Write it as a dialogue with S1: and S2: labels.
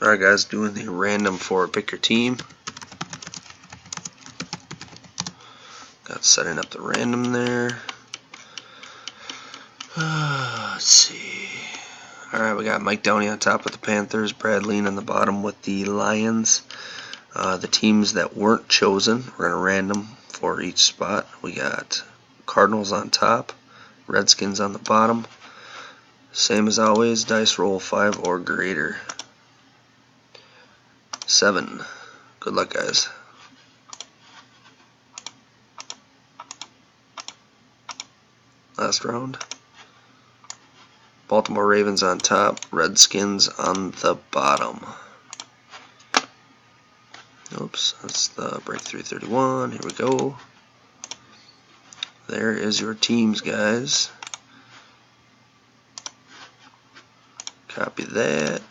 S1: Alright guys, doing the random for pick your team. Got setting up the random there. Let's see. Alright, we got Mike Downey on top with the Panthers, Brad Lean on the bottom with the Lions. The teams that weren't chosen, we're going to random for each spot. We got Cardinals on top, Redskins on the bottom. Same as always, dice roll 5 or greater. 7. Good luck, guys. Last round. Baltimore Ravens on top, Redskins on the bottom. Oops, that's the break 331. Here we go. There is your teams, guys. Copy that.